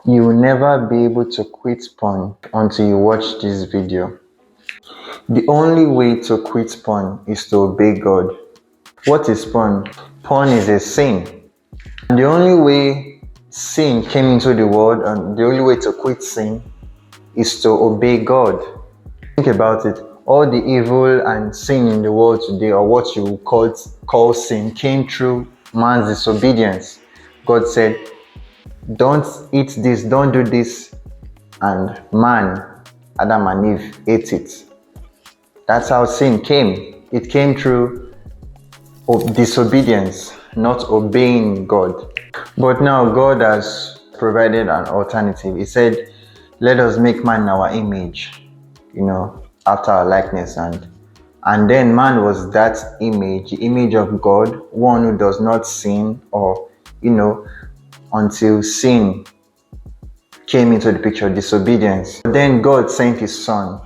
You will never be able to quit porn until you watch this video. The only way to quit porn is to obey God. What is porn? Porn is a sin. And the only way sin came into the world and the only way to quit sin is to obey God. Think about it. All the evil and sin in the world today, or what you call sin, came through man's disobedience. God said, don't eat this, don't do this. And man, Adam and Eve, ate it. That's how sin came. It came through disobedience, not obeying God. But now God has provided an alternative. He said, let us make man in our image, after our likeness. And then man was that image, the image of God, one who does not sin, or, until sin came into the picture, disobedience. Then God sent his son,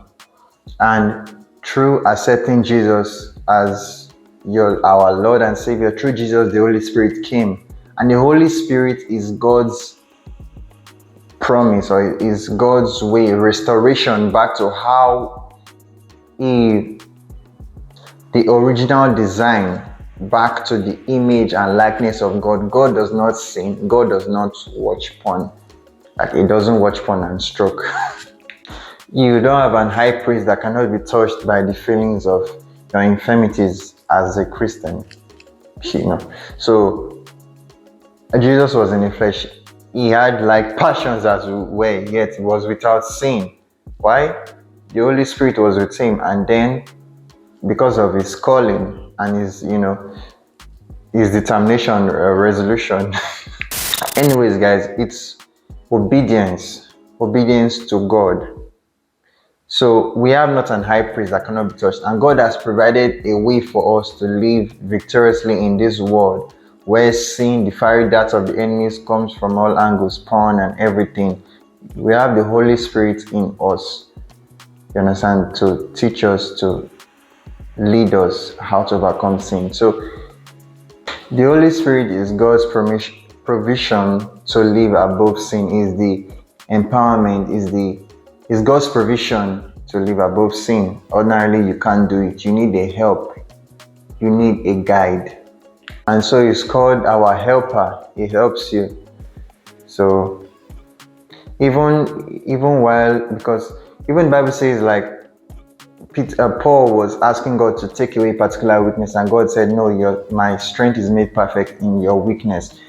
and through accepting Jesus as our Lord and Savior, through Jesus, the Holy Spirit came. And the Holy Spirit is God's promise, or is God's way, restoration back to how the original design, back to the image and likeness of God. God does not sin. God does not watch porn. Like, he doesn't watch porn and stroke. You don't have an high priest that cannot be touched by the feelings of your infirmities as a Christian. So Jesus was in the flesh. He had passions as well, yet he was without sin. Why? The Holy Spirit was with him, and then because of his calling and his determination, resolution. Anyways, guys, it's obedience to God. So we have not an high priest that cannot be touched, and God has provided a way for us to live victoriously in this world where sin, the fiery darts of the enemies, comes from all angles, porn and everything. We have the Holy Spirit in us, you understand, to teach us, to lead us how to overcome sin. So the Holy Spirit is God's provision to live above sin, is the empowerment, is God's provision to live above sin. Ordinarily, you can't do it. You need a help. You need a guide. And so he's called our helper. He helps you. So even because the Bible says, Paul was asking God to take away particular weakness, and God said, no, my strength is made perfect in your weakness.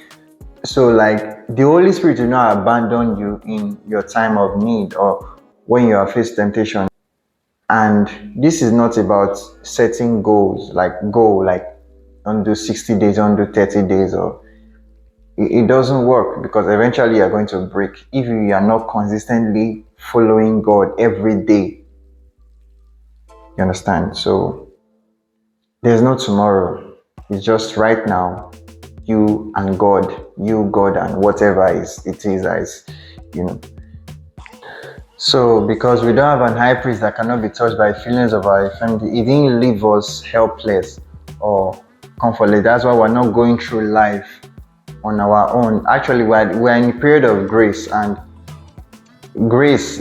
So the Holy Spirit will not abandon you in your time of need or when you are faced temptation. And this is not about setting goals, undo 60 days, undo 30 days, or it doesn't work, because eventually you're going to break if you are not consistently following God every day. You understand? So there's no tomorrow. It's just right now, you and God, and whatever it is, So because we don't have an high priest that cannot be touched by feelings of our infirmity, he didn't leave us helpless or comfortless. That's why we're not going through life on our own. Actually, we're in a period of grace, and grace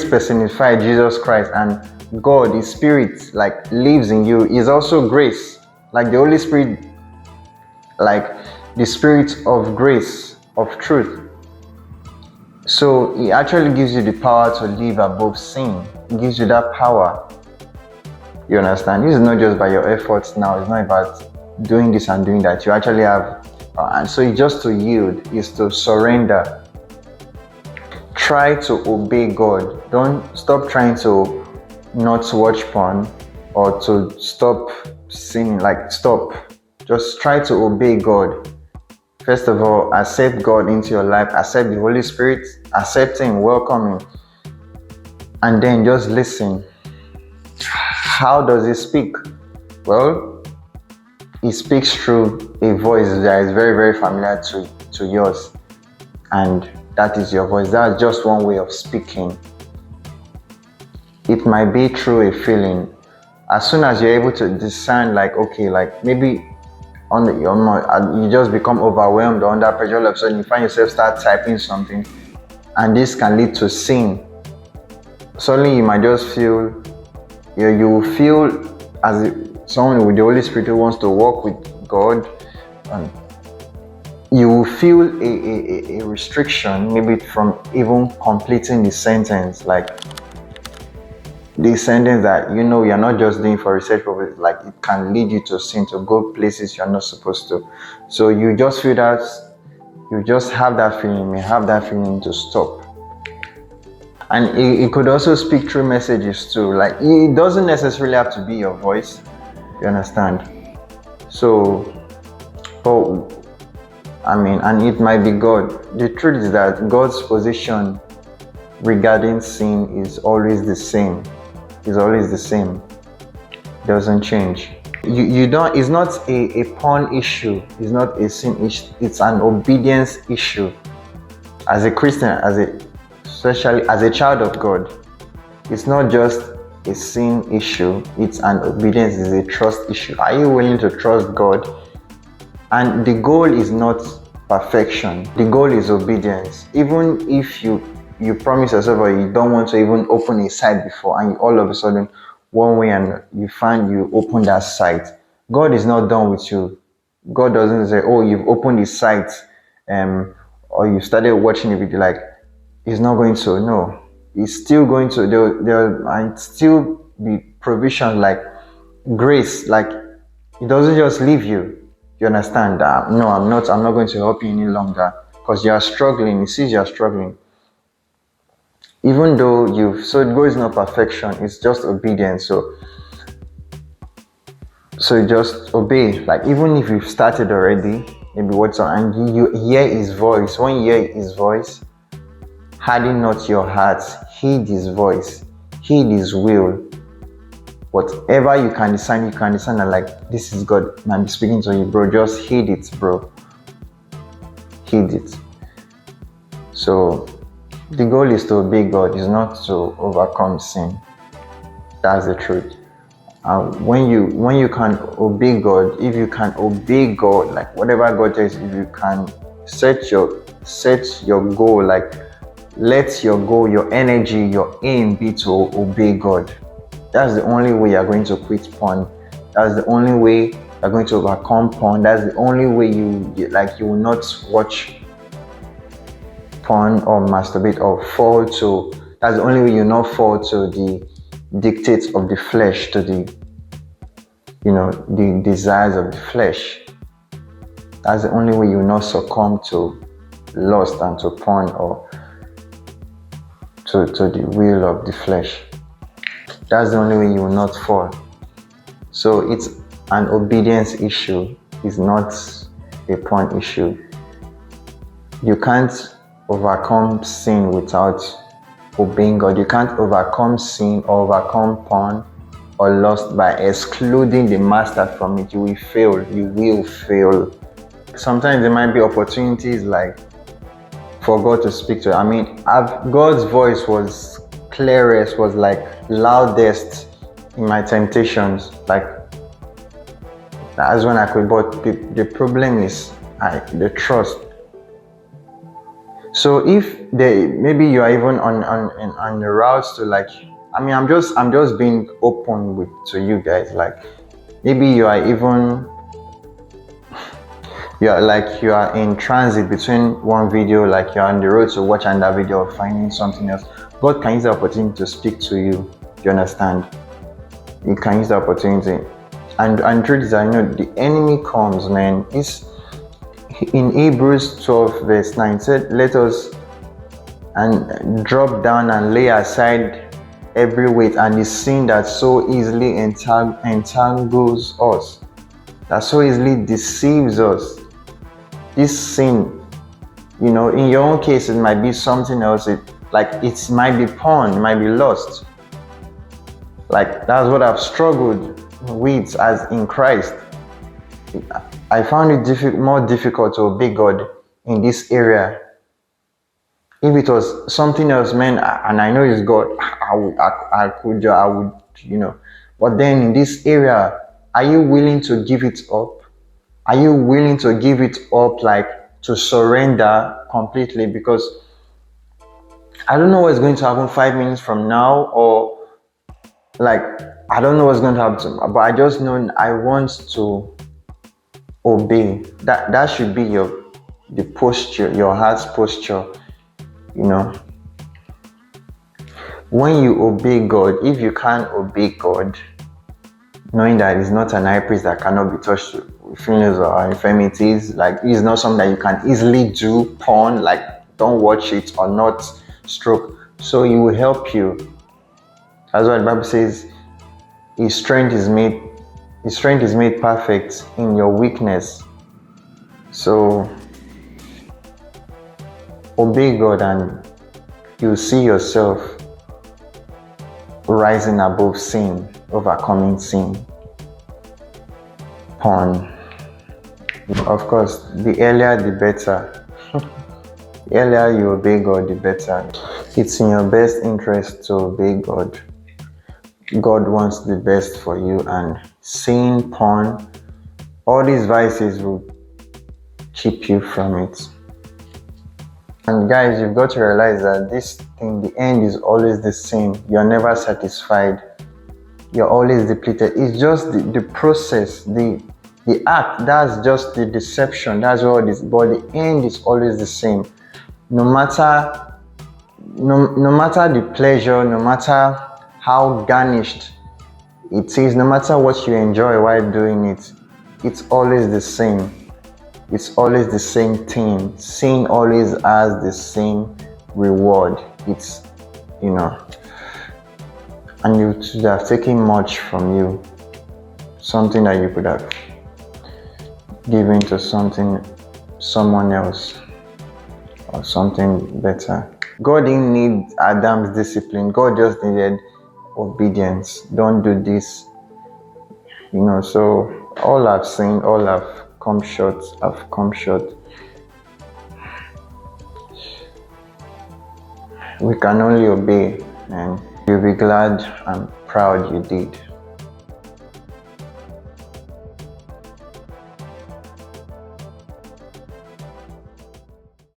personified Jesus Christ, and God, his spirit, lives in you, is also grace. The Holy Spirit, the spirit of grace, of truth. So it actually gives you the power to live above sin. It gives you that power. You understand? This is not just by your efforts now. It's not about doing this and doing that. You actually have, and so it's just to yield, is to surrender. Try to obey God. Don't stop trying to not watch porn or to stop sinning. Stop. Just try to obey God. First of all, accept God into your life. Accept the Holy Spirit. Accept him, welcome him. And then just listen. How does he speak? Well, he speaks through a voice that is very, very familiar to yours. And that is your voice. That's just one way of speaking. It might be through a feeling. As soon as you're able to discern, maybe you just become overwhelmed or under pressure, all of a sudden you find yourself start typing something, and this can lead to sin. Suddenly you might just feel, you will feel as if someone with the Holy Spirit who wants to walk with God, and you will feel a restriction, maybe from even completing the sentence, like the sentence that you're not just doing for research purposes, like it can lead you to sin, to go places you're not supposed to. So you just feel that, you just have that feeling, you may have that feeling to stop. And it could also speak through messages too, like it doesn't necessarily have to be your voice, you understand? So, but and it might be God. The truth is that God's position regarding sin is always the same. It's always the same. Doesn't change. You don't. It's not a porn issue. It's not a sin issue. It's an obedience issue. As a Christian, especially as a child of God, it's not just a sin issue. It's an obedience. It's a trust issue. Are you willing to trust God? And the goal is not perfection. The goal is obedience. Even if you promise yourself or you don't want to even open a site before, and all of a sudden one way and you find you open that site, God is not done with you. God doesn't say, oh, you've opened the site or you started watching the video, like he's not going to. No, he's still going to. There might still be provision, like grace, like he doesn't just leave you. You understand that? No, I'm not going to help you any longer because you are struggling. He sees you are struggling. Even though so the goal is not perfection, it's just obedience. So just obey. Like even if you've started already, maybe and you hear his voice. When you hear his voice, harden not your hearts. Heed his voice. Heed his will. Whatever you can discern that like this is God might be speaking to you, bro. Just heed it, bro. Heed it. So the goal is to obey God, is not to overcome sin. That's the truth. When you can obey God, if you can obey God, like whatever God tells you, if you can set your goal, like let your goal, your energy, your aim be to obey God. That's the only way you're going to quit porn. That's the only way you're going to overcome porn. That's the only way you will not watch porn or masturbate or fall to. That's the only way you not fall to the dictates of the flesh, to the the desires of the flesh. That's the only way you not succumb to lust and to porn or to the will of the flesh. That's the only way you will not fall. So it's an obedience issue. It's not a porn issue. You can't overcome sin without obeying God. You can't overcome sin or overcome porn or lust by excluding the master from it. You will fail. You will fail. Sometimes there might be opportunities like for God to speak to you. God's voice was clearest, was like loudest in my temptations. Like that's when I could. But the problem is the trust. So if maybe you are even on the routes to like, I'm just being open to you guys. Like maybe you are in transit between one video, like you're on the road to watch another video or finding something else. God can use the opportunity to speak to you. You understand? You can use the opportunity. And truth is, I know the enemy comes, man. It's in Hebrews 12 verse 9 said, let us and drop down and lay aside every weight and the sin that so easily entangles us, that so easily deceives us. This sin, in your own case, it might be something else. It might be porn, it might be lust. Like that's what I've struggled with as in Christ. I found it more difficult to obey God in this area. If it was something else, man, and I know it's God, I would, But then in this area, are you willing to give it up? Are you willing to give it up, like to surrender completely? Because I don't know what's going to happen 5 minutes from now, or like I don't know what's going to happen, but I just know I want to obey. That should be the posture, your heart's posture. You know, when you obey God, if you can't obey God, knowing that He's not an high priest that cannot be touched with feelings or infirmities, like He's not something that you can easily do porn, like don't watch it or not stroke. So He will help you. That's why the Bible says His strength is made perfect in your weakness. So obey God and you'll see yourself rising above sin, overcoming sin. Porn. Of course, the earlier the better. The earlier you obey God, the better. It's in your best interest to obey God. God wants the best for you, and seeing porn, all these vices will keep you from it. And guys, you've got to realize that this thing, the end is always the same. You're never satisfied. You're always depleted. It's just the process, the act, that's just the deception. That's what it is. But the end is always the same. No matter the pleasure, no matter how garnished it is, no matter what you enjoy while doing it, it's always the same. It's always the same thing. Sin always has the same reward. It's, and you should have taken much from you. Something that you could have given to someone else, or something better. God didn't need Adam's discipline. God just needed obedience. Don't do this. So all I've seen, all I've come short. We can only obey, and you'll be glad and proud you did.